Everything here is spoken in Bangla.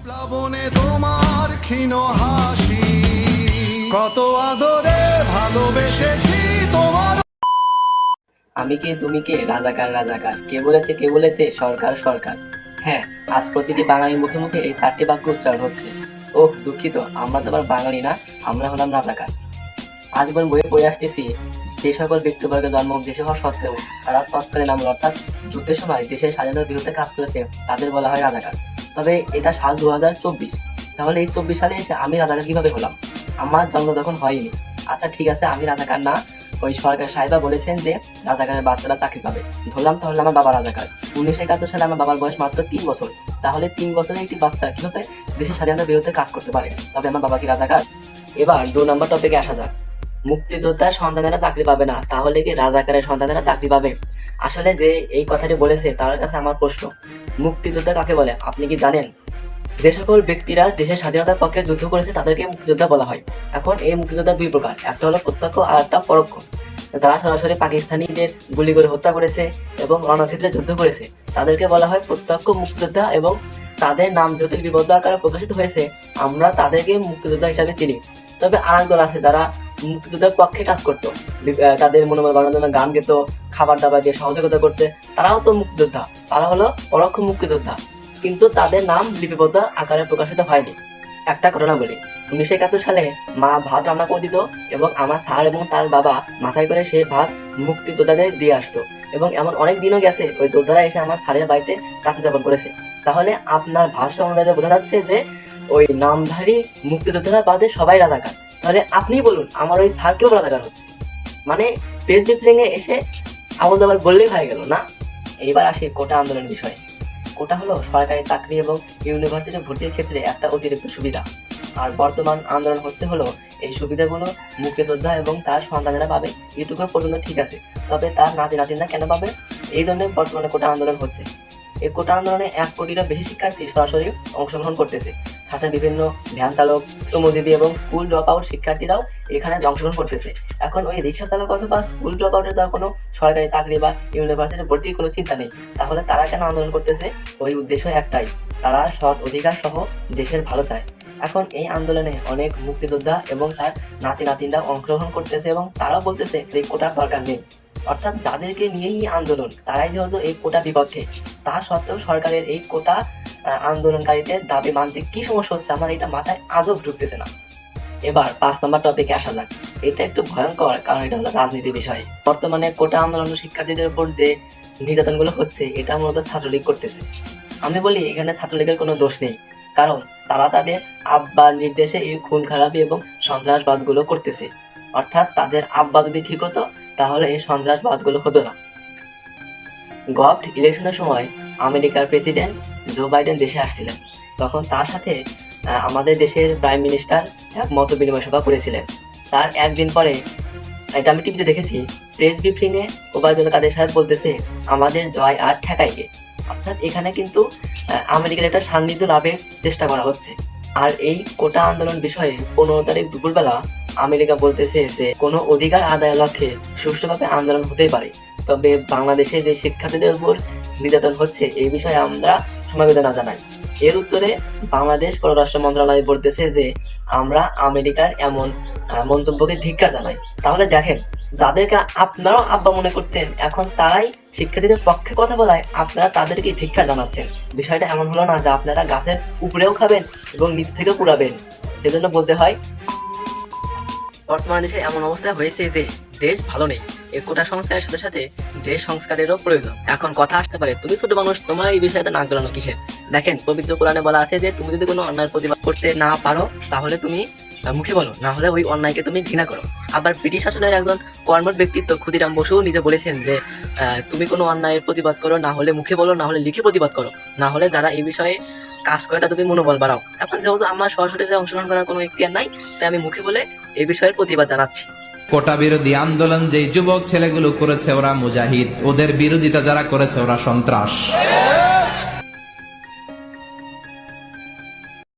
প্লাবনে তোমার ক্ষীণ হাসি, কত আদরে ভালোবেসেছি তোমার। আমি কে তুমি কে, রাজাকার রাজাকার, কে বলেছে সরকার সরকার। হ্যাঁ, আজ প্রতিটি বাঙালির মুখে মুখে এই চারটি বাক্য উচ্চারণ হচ্ছে। ওহ দুঃখিত, আমরা তো আবার বাঙালি না, আমরা হলাম রাজাকার। আজীবন বইয়ে পড়ে আসতেছি, যে সকল ব্যক্তিবর্গের জন্ম দেশে হওয়া সত্ত্বেও তারা তৎকালীন আমল অর্থাৎ যুদ্ধের সময় দেশের স্বাধীনতার বিরুদ্ধে কাজ করেছে, তাদের বলা হয় রাজাকার। তবে এটা সাল 2024, তাহলে এই 24 সালে এসে আমি রাজাকার কিভাবে হলাম? আমার জন্ম তখন হয়নি। আচ্ছা ঠিক আছে, আমি রাজাকার না, ওই সরকার সাহেবা বলেছেন যে রাজাকারের বাচ্চারা চাকরি পাবে, ধরলাম তাহলে আমার বাবা রাজাকার। 1971 সালে আমার বাবার বয়স মাত্র 3 বছর, তাহলে 3 বছরের একটি বাচ্চা কিভাবে দেশের স্বাধীনতার বিরুদ্ধে কাজ করতে পারে? তবে আমার বাবা কি রাজাকার? এবার 2 নম্বর টপিকে আসা যাক। মুক্তিযোদ্ধার সন্তানেরা চাকরি পাবে না, তাহলে কি রাজাকারের সন্তানেরা চাকরি পাবে? আসলে যে এই কথাটি বলেছে তার কাছে আমার প্রশ্ন, মুক্তিযোদ্ধা কাকে বলে আপনি কি জানেন? যে সকল ব্যক্তিরা দেশের স্বাধীনতার পক্ষে যুদ্ধ করেছে তাদেরকে মুক্তিযোদ্ধা বলা হয়। এখন এই মুক্তিযোদ্ধা 2 প্রকার, একটা হলো প্রত্যক্ষ আর একটা পরোক্ষ। যারা সরাসরি পাকিস্তানিদের গুলি করে হত্যা করেছে এবং রণক্ষেত্রে যুদ্ধ করেছে তাদেরকে বলা হয় প্রত্যক্ষ মুক্তিযোদ্ধা, এবং তাদের নাম যেহেতু লিপিবদ্ধ আকারে প্রকাশিত হয়েছে আমরা তাদেরকে মুক্তিযোদ্ধা হিসাবে চিনি। তবে আর দল আছে যারা মুক্তিযোদ্ধার পক্ষে কাজ করতো, তাদের মনোবল বাড়ানোর জন্য গান গেত, খাবার দাবার দিয়ে সহযোগিতা করতে, তারাও তো মুক্তিযোদ্ধা, তারা হলো পরোক্ষ মুক্তিযোদ্ধা, কিন্তু তাদের নাম লিপিবদ্ধ আকারে প্রকাশিত হয়নি। একটা ঘটনা বলি, 1971 সালে মা ভাত রান্না করে দিত এবং আমার স্যার এবং তার বাবা মাথায় করে সেই ভাত মুক্তিযোদ্ধাদের দিয়ে আসতো, এবং এমন অনেক দিনও গেছে ওই যোদ্ধারা এসে আমার স্যারের বাড়িতে রাত্রি যাপন করেছে। তাহলে আপনার ভাষ্য অনুযায়ী বোঝা যাচ্ছে যে ওই নামধারী মুক্তিযোদ্ধারা বাদে সবাই রাজাকার। তাহলে আপনি বলুন আমার ওই স্যার কেউ রাজাকার হচ্ছে? মানে প্রেস ব্রিফিংয়ে এসে আবল দাবল বললেই হয়ে গেল না? এইবার আসি কোটা আন্দোলনের বিষয়ে। কোটা হলো সরকারি চাকরি এবং ইউনিভার্সিটি ভর্তির ক্ষেত্রে একটা অতিরিক্ত সুবিধা। আর বর্তমান আন্দোলন হলো এই সুবিধাগুলো মুক্তিযোদ্ধা এবং তার সন্তানেরা পাবে, এটুকু পর্যন্ত ঠিক আছে। তবে তার নাতিরা কেন পাবে? এই জন্য বর্তমানে কোটা আন্দোলন হচ্ছে। এই কোটা আন্দোলনে 1 কোটিরও বেশি শিক্ষার্থী সরাসরি অংশগ্রহণ করতেছে, সাথে বিভিন্ন ভ্যান চালক, শ্রমজীবী এবং স্কুল ড্রপ আউট শিক্ষার্থীরাও এখানে অংশগ্রহণ করতেছে। এখন ওই রিক্সা চালক অথবা স্কুল ড্রপ আউটের দেওয়া কোনো সরকারি চাকরি বা ইউনিভার্সিটি ভর্তির কোনো চিন্তা নেই, তাহলে তারা কেন আন্দোলন করতেছে? ওই উদ্দেশ্য একটাই, তারা সৎ অধিকার সহ দেশের ভালো চায়। এখন এই আন্দোলনে অনেক মুক্তিযোদ্ধা এবং তার নাতিরা অংশগ্রহণ করতেছে এবং তারাও বলতেছে যে কোটার দরকার নেই। অর্থাৎ যাদেরকে নিয়েই আন্দোলন তারাই যেহেতু এই কোটা বিপক্ষে, তা সত্ত্বেও সরকারের এই কোটা আন্দোলনকারীদের দাবি মানতে কি সমস্যা হচ্ছে আমার এটা মাথায় আজও ঢুকতেছে না। এবার 5 নম্বর টপিকে আসা যাক। এটা একটু ভয়ঙ্কর, কারণ এটা হলো রাজনীতি বিষয়। বর্তমানে কোটা আন্দোলন শিক্ষার্থীদের উপর যে নির্যাতনগুলো হচ্ছে এটা মূলত ছাত্রলীগ করতেছে। আমি বলি এখানে ছাত্রলীগের কোনো দোষ নেই, কারণ তারা তাদের আব্বার নির্দেশে এই খুন খারাপি এবং সন্ত্রাসবাদগুলো করতেছে। অর্থাৎ তাদের আব্বা যদি ঠিক হতো তাহলে এই সন্ত্রাসবাদগুলো হতো না। গভট ইলেকশনের সময় আমেরিকার প্রেসিডেন্ট জো বাইডেন দেশে আসছিলেন, তখন তার সাথে আমাদের দেশের প্রাইম মিনিস্টার এক মত বিনিময় সভা করেছিলেন। তার একদিন পরে, এটা আমি টিভিতে দেখেছি, প্রেস ব্রিফিংয়ে ওবায়দুল কাদের সাহেব বলতেছে আমাদের জয় আর ঠেকাইকে। অর্থাৎ এখানে কিন্তু আমেরিকার একটা সান্নিধ্য লাভের চেষ্টা করা হচ্ছে। আর এই কোটা আন্দোলন বিষয়ে 15 তারিখ দুপুরবেলা আমেরিকা বলতেছে যে কোনো অধিকার আদায়ের লক্ষ্যে সুষ্ঠুভাবে আন্দোলন হতেই পারে, তবে বাংলাদেশে যে শিক্ষার্থীদের উপর নির্যাতন হচ্ছে এই বিষয়ে আমরা সমবেদনা জানাই। এর উত্তরে বাংলাদেশ পররাষ্ট্র মন্ত্রণালয় বলতেছে যে আমরা আমেরিকার এমন মন্তব্যকে ধিক্কার জানাই। তাহলে দেখেন, যাদেরকে আপনারাও আব্বা মনে করতেন এখন তারাই শিক্ষার্থীদের পক্ষে কথা বলায় আপনারা তাদেরকে ধিক্কার জানাচ্ছেন। বিষয়টা এমন হলো না যে আপনারা গাছের উপরেও খাবেন এবং নিচ থেকেও পুড়াবেন। সেজন্য বলতে হয় বর্তমান দেশে এমন অবস্থা হয়েছে যে দেশ ভালো নেই। এই কোটা সংস্কারের সাথে সাথে দেশ সংস্কারেরও প্রয়োজন। এখন কথা আসতে পারে তুমি ছোট মানুষ, তোমার এই বিষয়টা নাক গলানো কিসের? দেখেন, পবিত্র কোরআনে বলা আছে যে তুমি যদি কোনো অন্যায়ের প্রতিবাদ করতে না পারো তাহলে তুমি মুখে বলো, না হলে ওই অন্যায়কে তুমি ঘৃণা করো। আবার ব্রিটিশ শাসনের একজন কর্মঠ ব্যক্তিত্ব ক্ষুদিরাম বসুও নিজে বলেছেন যে তুমি কোনো অন্যায়ের প্রতিবাদ করো, না হলে মুখে বলো, না হলে লিখে প্রতিবাদ করো, না হলে যারা এই বিষয়ে কাজ করে তা তুমি মনোবল বাড়াও। এখন যেহেতু আমার সরাসরি অংশগ্রহণ করার কোনো ইখতিয়ার নাই, তাই আমি মুখে বলে এই বিষয়ের প্রতিবাদ জানাচ্ছি। কোটা বিরোধী আন্দোলন যে যুবক ছেলেগুলো করেছে ওরা মুজাহিদ, ওদের বিরোধিতা যারা করেছে ওরা সন্ত্রাস।